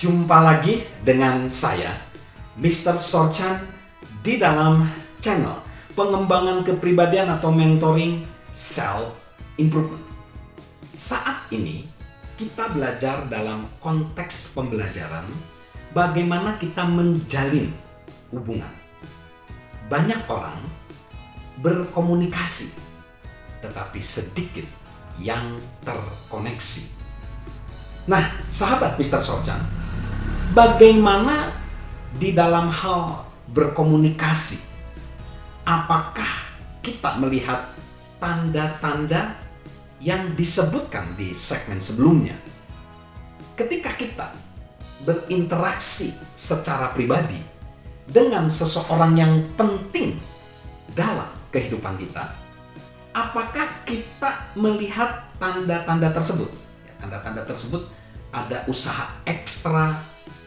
Jumpa lagi dengan saya, Mr. Sorchan, di dalam channel pengembangan kepribadian atau mentoring self improvement. Saat ini kita belajar dalam konteks pembelajaran bagaimana kita menjalin hubungan. Banyak orang berkomunikasi, tetapi sedikit yang terkoneksi. Nah, sahabat Mr. Sorchan, bagaimana di dalam hal berkomunikasi? Apakah kita melihat tanda-tanda yang disebutkan di segmen sebelumnya? Ketika kita berinteraksi secara pribadi dengan seseorang yang penting dalam kehidupan kita, apakah kita melihat tanda-tanda tersebut? Tanda-tanda tersebut ada usaha ekstra,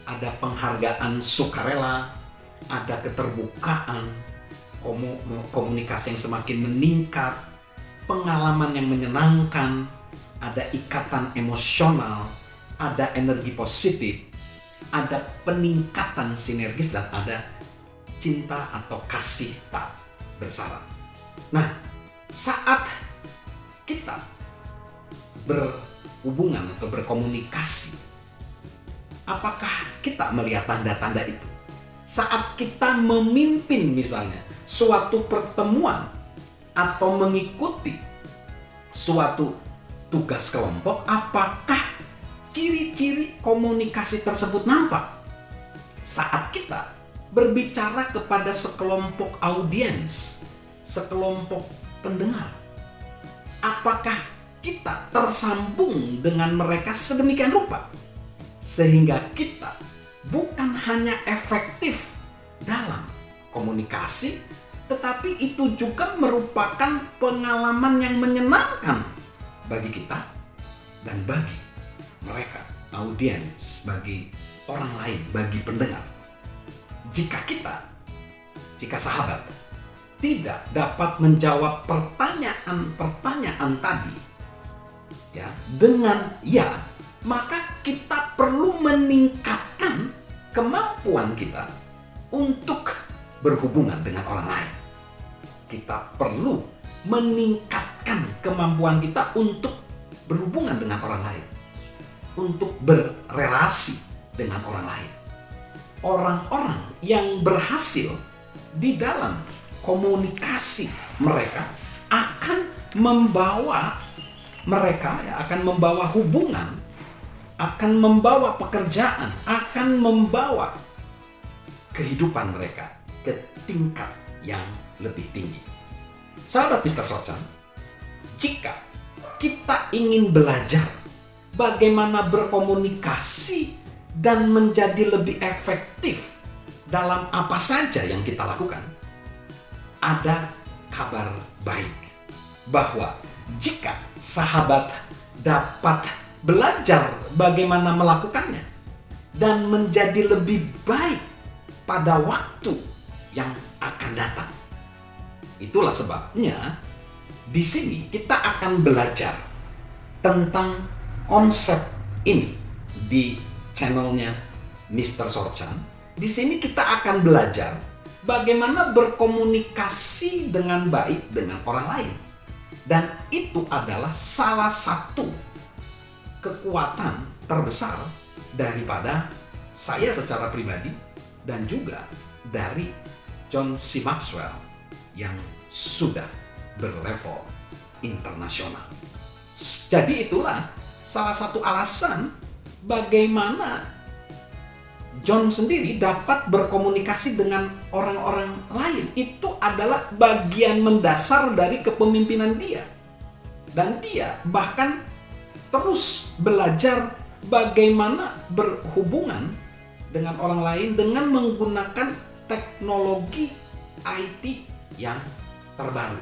ada penghargaan sukarela, ada keterbukaan, komunikasi yang semakin meningkat, pengalaman yang menyenangkan, ada ikatan emosional, ada energi positif, ada peningkatan sinergis, dan ada cinta atau kasih tak bersyarat. Nah, saat kita berhubungan atau berkomunikasi, apakah kita melihat tanda-tanda itu? Saat kita memimpin misalnya suatu pertemuan atau mengikuti suatu tugas kelompok, apakah ciri-ciri komunikasi tersebut nampak? Saat kita berbicara kepada sekelompok audiens, sekelompok pendengar, apakah kita tersambung dengan mereka sedemikian rupa sehingga kita bukan hanya efektif dalam komunikasi, tetapi itu juga merupakan pengalaman yang menyenangkan bagi kita dan bagi mereka, audiens, bagi orang lain, bagi pendengar. Jika sahabat tidak dapat menjawab pertanyaan-pertanyaan tadi ya dengan ya, maka kita perlu meningkatkan kemampuan kita untuk berhubungan dengan orang lain. Kita perlu meningkatkan kemampuan kita untuk berhubungan dengan orang lain, untuk berrelasi dengan orang lain. Orang-orang yang berhasil di dalam komunikasi mereka akan membawa hubungan, akan membawa pekerjaan, akan membawa kehidupan mereka ke tingkat yang lebih tinggi. Sahabat Mr. Sorchan, jika kita ingin belajar bagaimana berkomunikasi dan menjadi lebih efektif dalam apa saja yang kita lakukan, ada kabar baik bahwa jika sahabat dapat belajar bagaimana melakukannya dan menjadi lebih baik pada waktu yang akan datang. Itulah sebabnya di sini kita akan belajar tentang konsep ini di channelnya Mr. Sorchan. Di sini kita akan belajar bagaimana berkomunikasi dengan baik dengan orang lain. Dan itu adalah salah satu kekuatan terbesar daripada saya secara pribadi dan juga dari John C. Maxwell yang sudah berlevel internasional. Jadi itulah salah satu alasan bagaimana John sendiri dapat berkomunikasi dengan orang-orang lain. Itu adalah bagian mendasar dari kepemimpinan dia. Dan dia bahkan terus belajar bagaimana berhubungan dengan orang lain dengan menggunakan teknologi IT yang terbaru.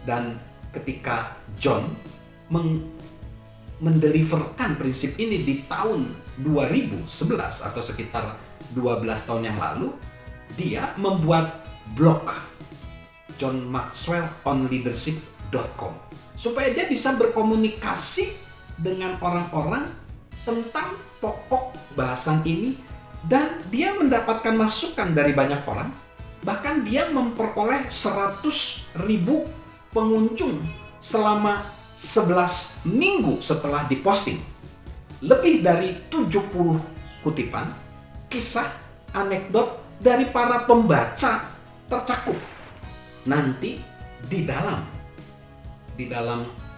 Dan ketika John mendeliverkan prinsip ini di tahun 2011 atau sekitar 12 tahun yang lalu, dia membuat blog johnmaxwellonleadership.com supaya dia bisa berkomunikasi dengan orang-orang tentang pokok bahasan ini dan dia mendapatkan masukan dari banyak orang. Bahkan dia memperoleh 100.000 pengunjung selama 11 minggu setelah diposting. Lebih dari 70 kutipan, kisah, anekdot dari para pembaca tercakup. Nanti di dalam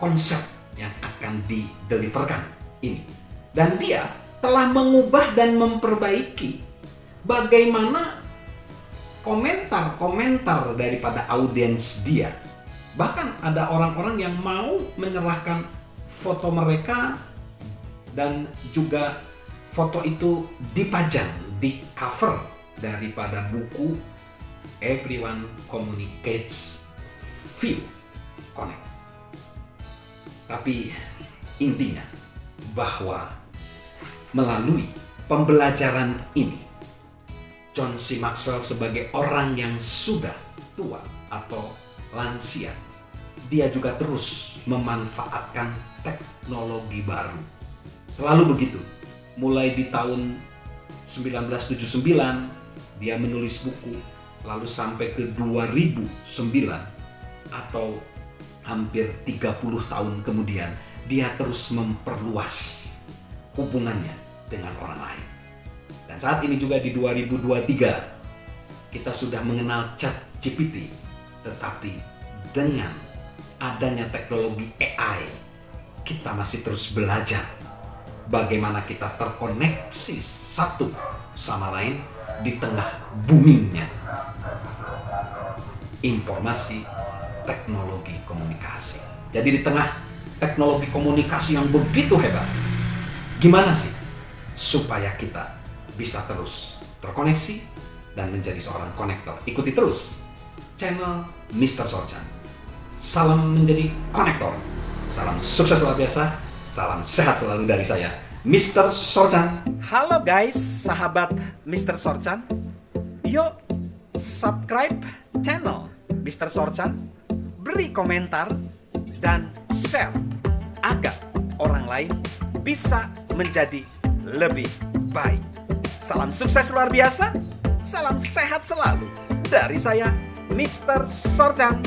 konsep yang akan dideliverkan ini. Dan dia telah mengubah dan memperbaiki bagaimana komentar-komentar daripada audiens dia. Bahkan ada orang-orang yang mau menyerahkan foto mereka dan juga foto itu dipajang di cover daripada buku Everyone Communicates View Connect. Tapi intinya bahwa melalui pembelajaran ini, John C. Maxwell sebagai orang yang sudah tua atau lansia, dia juga terus memanfaatkan teknologi baru. Selalu begitu. Mulai di tahun 1979, dia menulis buku, lalu sampai ke 2009, atau hampir 30 tahun kemudian, dia terus memperluas hubungannya dengan orang lain. Dan saat ini juga di 2023, kita sudah mengenal ChatGPT, tetapi dengan adanya teknologi AI, kita masih terus belajar bagaimana kita terkoneksi satu sama lain di tengah boomingnya informasi teknologi komunikasi. Jadi di tengah teknologi komunikasi yang begitu hebat, gimana sih supaya kita bisa terus terkoneksi dan menjadi seorang konektor? Ikuti terus channel Mr. Sorchan. Salam menjadi konektor. Salam sukses luar biasa. Salam sehat selalu dari saya, Mr. Sorchan. Halo guys, sahabat Mr. Sorchan. Yuk subscribe channel Mr. Sorchan, beri komentar dan share agar orang lain bisa menjadi lebih baik. Salam sukses luar biasa, salam sehat selalu dari saya, Mr. Sorchan.